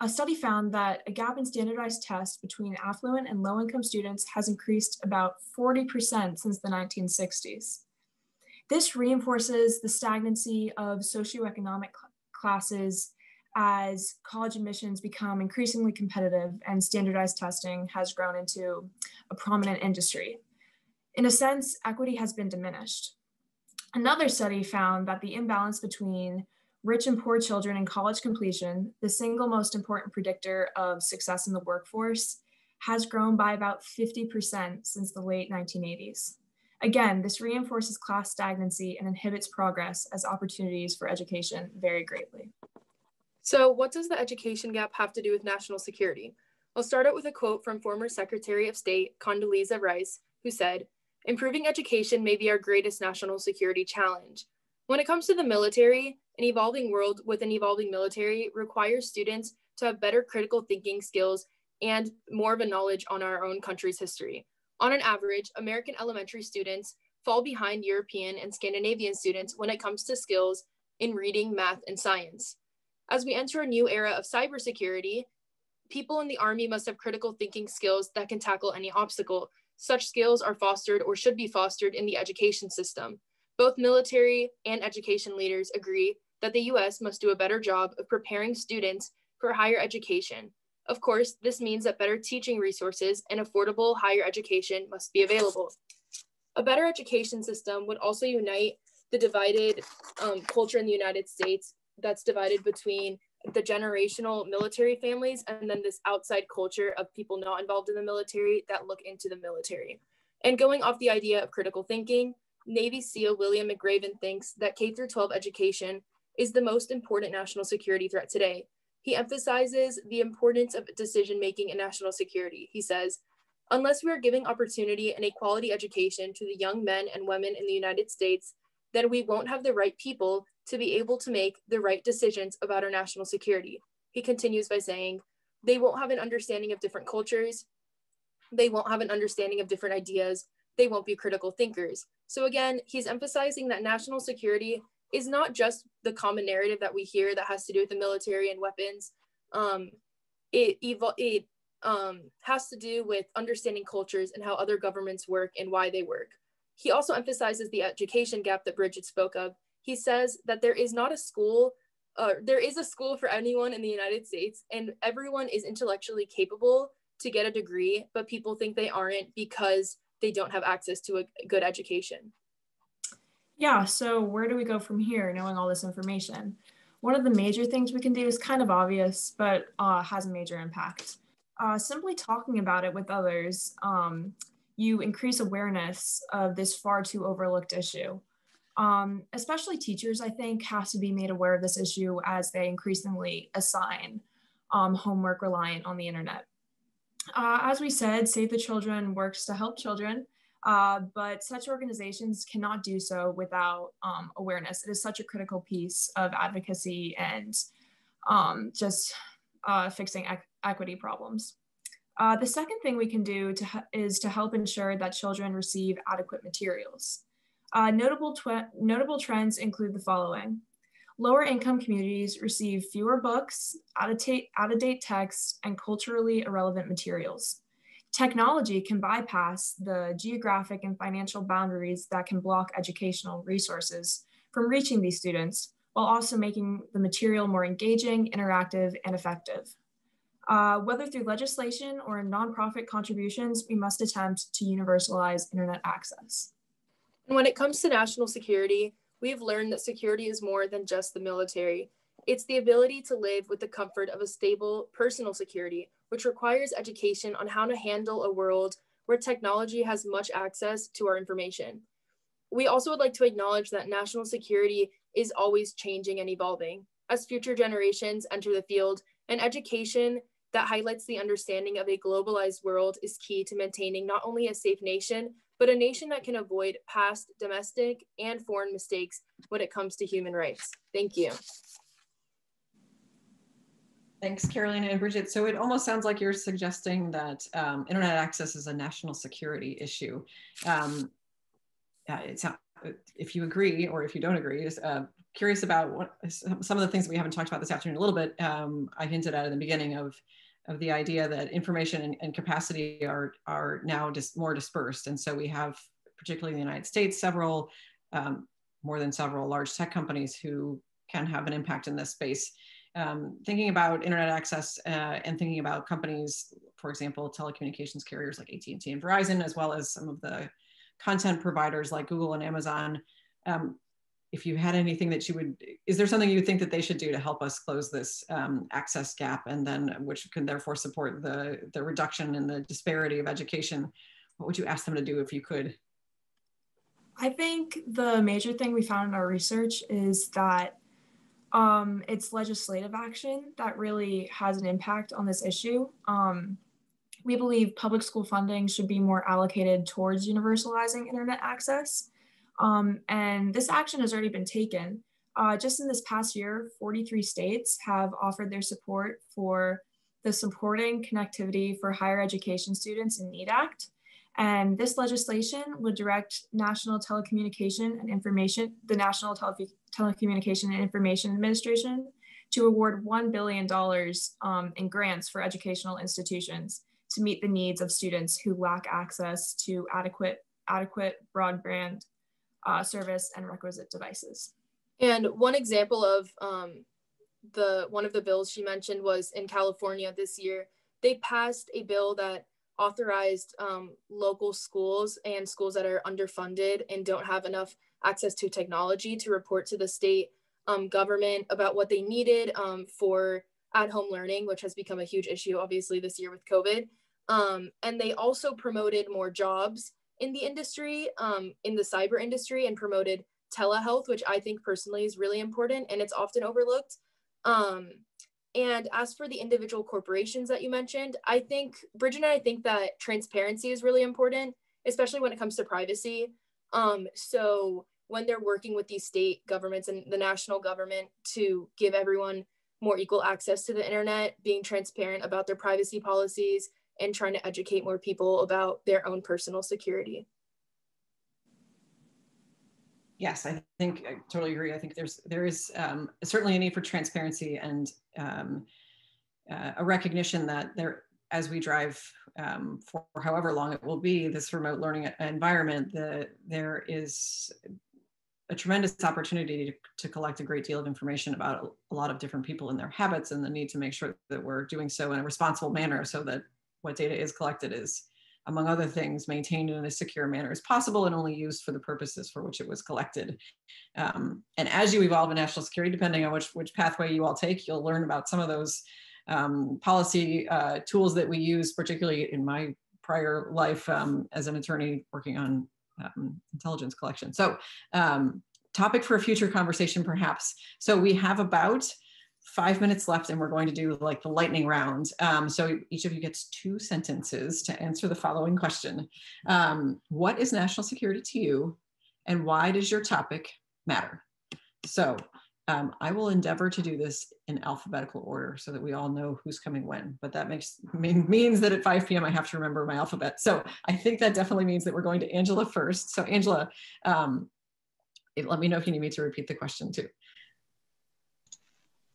[SPEAKER 9] A study found that a gap in standardized tests between affluent and low-income students has increased about 40% since the 1960s. This reinforces the stagnancy of socioeconomic classes as college admissions become increasingly competitive and standardized testing has grown into a prominent industry. In a sense, equity has been diminished. Another study found that the imbalance between rich and poor children in college completion, the single most important predictor of success in the workforce, has grown by about 50% since the late 1980s. Again, this reinforces class stagnancy and inhibits progress as opportunities for education vary greatly.
[SPEAKER 8] So what does the education gap have to do with national security? I'll start out with a quote from former Secretary of State Condoleezza Rice, who said, "Improving education may be our greatest national security challenge. When it comes to the military, an evolving world with an evolving military requires students to have better critical thinking skills and more of a knowledge on our own country's history. On an average, American elementary students fall behind European and Scandinavian students when it comes to skills in reading, math, and science. As we enter a new era of cybersecurity, people in the Army must have critical thinking skills that can tackle any obstacle. Such skills are fostered or should be fostered in the education system. Both military and education leaders agree that the US must do a better job of preparing students for higher education. Of course, this means that better teaching resources and affordable higher education must be available. A better education system would also unite the divided culture in the United States that's divided between the generational military families and then this outside culture of people not involved in the military that look into the military. And going off the idea of critical thinking, Navy SEAL William McRaven thinks that K-12 education is the most important national security threat today. He emphasizes the importance of decision-making in national security. He says, "Unless we are giving opportunity and a quality education to the young men and women in the United States, then we won't have the right people to be able to make the right decisions about our national security." He continues by saying, "They won't have an understanding of different cultures. They won't have an understanding of different ideas. They won't be critical thinkers." So again, he's emphasizing that national security is not just the common narrative that we hear that has to do with the military and weapons. It has to do with understanding cultures and how other governments work and why they work. He also emphasizes the education gap that Brigid spoke of. He says that there is a school for anyone in the United States, and everyone is intellectually capable to get a degree, but people think they aren't because they don't have access to a good education.
[SPEAKER 9] Yeah, so where do we go from here, knowing all this information? One of the major things we can do is kind of obvious, but has a major impact. Simply talking about it with others, you increase awareness of this far too overlooked issue. Especially teachers, I think, have to be made aware of this issue as they increasingly assign homework reliant on the internet. As we said, Save the Children works to help children, but such organizations cannot do so without awareness. It is such a critical piece of advocacy and just fixing equity problems. The second thing we can do is to help ensure that children receive adequate materials. Notable trends include the following. Lower income communities receive fewer books, out-of-date texts, and culturally irrelevant materials. Technology can bypass the geographic and financial boundaries that can block educational resources from reaching these students, while also making the material more engaging, interactive, and effective. Whether through legislation or nonprofit contributions, we must attempt to universalize internet access.
[SPEAKER 8] And when it comes to national security, we have learned that security is more than just the military. It's the ability to live with the comfort of a stable personal security, which requires education on how to handle a world where technology has much access to our information. We also would like to acknowledge that national security is always changing and evolving. As future generations enter the field, and education that highlights the understanding of a globalized world is key to maintaining not only a safe nation, but a nation that can avoid past domestic and foreign mistakes when it comes to human rights. Thank you.
[SPEAKER 2] Thanks, Carolina and Brigid. So it almost sounds like you're suggesting that internet access is a national security issue. It's not, if you agree or if you don't agree, is curious about what some of the things that we haven't talked about this afternoon a little bit. I hinted at in the beginning of the idea that information and capacity are now just more dispersed. And so we have, particularly in the United States, several, more than several large tech companies who can have an impact in this space. Thinking about internet access and thinking about companies, for example, telecommunications carriers like AT&T and Verizon, as well as some of the content providers like Google and Amazon. If you had anything that you would, is there something you think that they should do to help us close this access gap, and then which can therefore support the reduction in the disparity of education? What would you ask them to do if you could?
[SPEAKER 9] I think the major thing we found in our research is that it's legislative action that really has an impact on this issue. We believe public school funding should be more allocated towards universalizing internet access. And this action has already been taken. Just in this past year, 43 states have offered their support for the Supporting Connectivity for Higher Education Students in Need Act. And this legislation would direct National Telecommunication and Information, the National Telecommunication and Information Administration, to award $1 billion in grants for educational institutions to meet the needs of students who lack access to adequate broadband service and requisite devices.
[SPEAKER 8] And one example of one of the bills she mentioned was in California this year. They passed a bill that authorized local schools and schools that are underfunded and don't have enough access to technology to report to the state government about what they needed for at-home learning, which has become a huge issue, obviously, this year with COVID. And they also promoted more jobs in the industry, in the cyber industry, and promoted telehealth, which I think personally is really important and it's often overlooked. And as for the individual corporations that you mentioned, I think, Brigid and I think that transparency is really important, especially when it comes to privacy. So when they're working with these state governments and the national government to give everyone more equal access to the internet, being transparent about their privacy policies, and trying to educate more people about their own personal security.
[SPEAKER 2] Yes, I think I totally agree. I think there is certainly a need for transparency and a recognition that as we drive for however long it will be, this remote learning environment, there is a tremendous opportunity to collect a great deal of information about a lot of different people and their habits, and the need to make sure that we're doing so in a responsible manner so that what data is collected is, among other things, maintained in a secure manner as possible and only used for the purposes for which it was collected. And as you evolve in national security, depending on which pathway you all take, you'll learn about some of those policy tools that we use, particularly in my prior life as an attorney working on intelligence collection. So topic for a future conversation, perhaps. So we have about 5 minutes left and we're going to do like the lightning round. So each of you gets 2 sentences to answer the following question. What is national security to you and why does your topic matter? So I will endeavor to do this in alphabetical order so that we all know who's coming when, but that means that at 5 p.m. I have to remember my alphabet. So I think that definitely means that we're going to Angela first. So Angela, let me know if you need me to repeat the question too.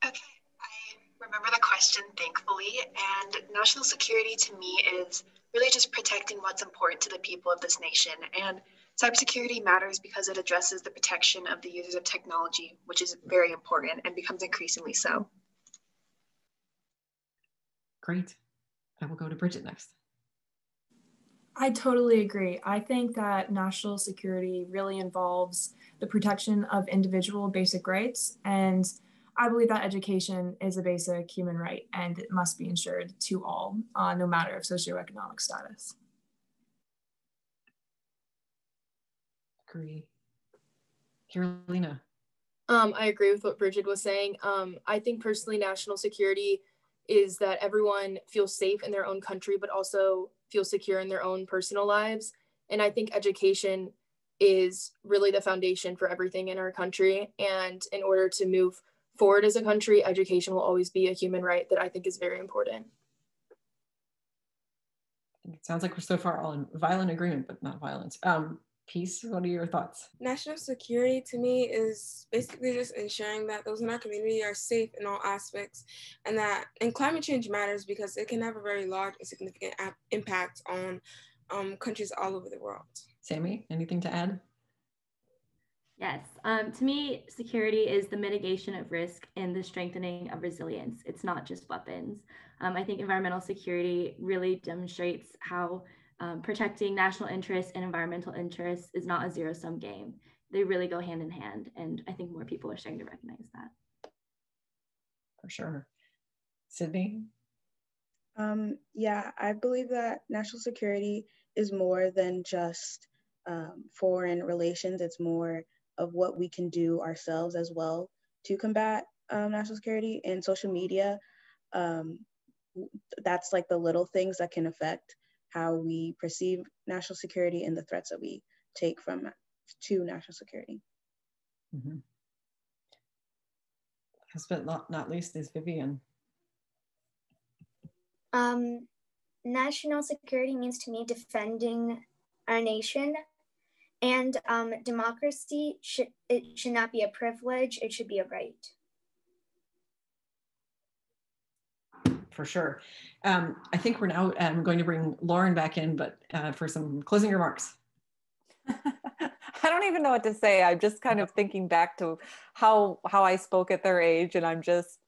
[SPEAKER 5] Okay, I remember the question, thankfully, and national security to me is really just protecting what's important to the people of this nation. And cybersecurity matters because it addresses the protection of the users of technology, which is very important and becomes increasingly so.
[SPEAKER 2] Great. I will go to Brigid next.
[SPEAKER 9] I totally agree. I think that national security really involves the protection of individual basic rights, and I believe that education is a basic human right and it must be ensured to all, no matter of socioeconomic status.
[SPEAKER 2] Agree. Carolina.
[SPEAKER 8] I agree with what Brigid was saying. I think personally national security is that everyone feels safe in their own country, but also feels secure in their own personal lives. And I think education is really the foundation for everything in our country. And in order to move forward as a country, education will always be a human right that I think is very important.
[SPEAKER 2] It sounds like we're so far all in violent agreement, but not violence. Peace, what are your thoughts?
[SPEAKER 4] National security to me is basically just ensuring that those in our community are safe in all aspects, and climate change matters because it can have a very large and significant impact on countries all over the world.
[SPEAKER 2] Sami, anything to add?
[SPEAKER 3] Yes, to me, security is the mitigation of risk and the strengthening of resilience. It's not just weapons. I think environmental security really demonstrates how protecting national interests and environmental interests is not a zero-sum game. They really go hand in hand, and I think more people are starting to recognize that.
[SPEAKER 2] For sure. Sydnee?
[SPEAKER 6] Yeah, I believe that national security is more than just foreign relations. It's more of what we can do ourselves as well to combat national security. And social media, that's like the little things that can affect how we perceive national security and the threats that we take to national security.
[SPEAKER 2] Mm-hmm. Last but not least is Vivian.
[SPEAKER 7] National security means to me defending our nation, and democracy should not be a privilege, it should be a right.
[SPEAKER 2] For sure. I think we're now going to bring Lauren back in, but for some closing remarks.
[SPEAKER 1] I don't even know what to say. I'm just kind of thinking back to how I spoke at their age, and I'm just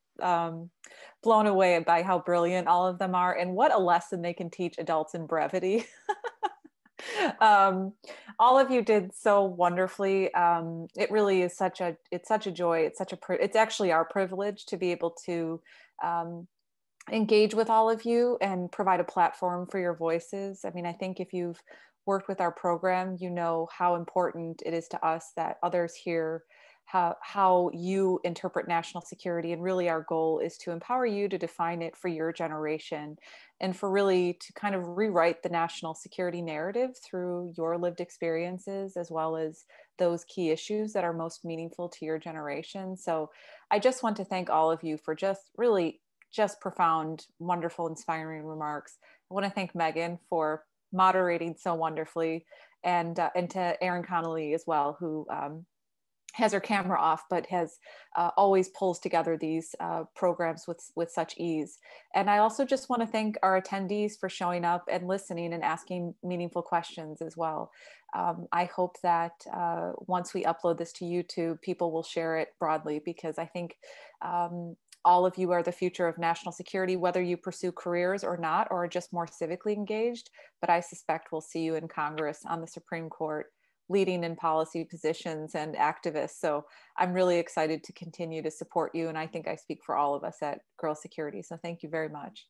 [SPEAKER 1] blown away by how brilliant all of them are and what a lesson they can teach adults in brevity. All of you did so wonderfully. It really is such a joy. It's actually our privilege to be able to engage with all of you and provide a platform for your voices. I mean, I think if you've worked with our program, you know how important it is to us that others hear how you interpret national security. And really our goal is to empower you to define it for your generation and for really to kind of rewrite the national security narrative through your lived experiences, as well as those key issues that are most meaningful to your generation. So I just want to thank all of you for just profound, wonderful, inspiring remarks. I want to thank Megan for moderating so wonderfully, and to Erin Connolly as well, who has her camera off, but has always pulls together these programs with such ease. And I also just want to thank our attendees for showing up and listening and asking meaningful questions as well. I hope that once we upload this to YouTube, people will share it broadly, because I think all of you are the future of national security, whether you pursue careers or not, or are just more civically engaged. But I suspect we'll see you in Congress, on the Supreme Court, leading in policy positions and activists. So I'm really excited to continue to support you. And I think I speak for all of us at Girls Security. So thank you very much.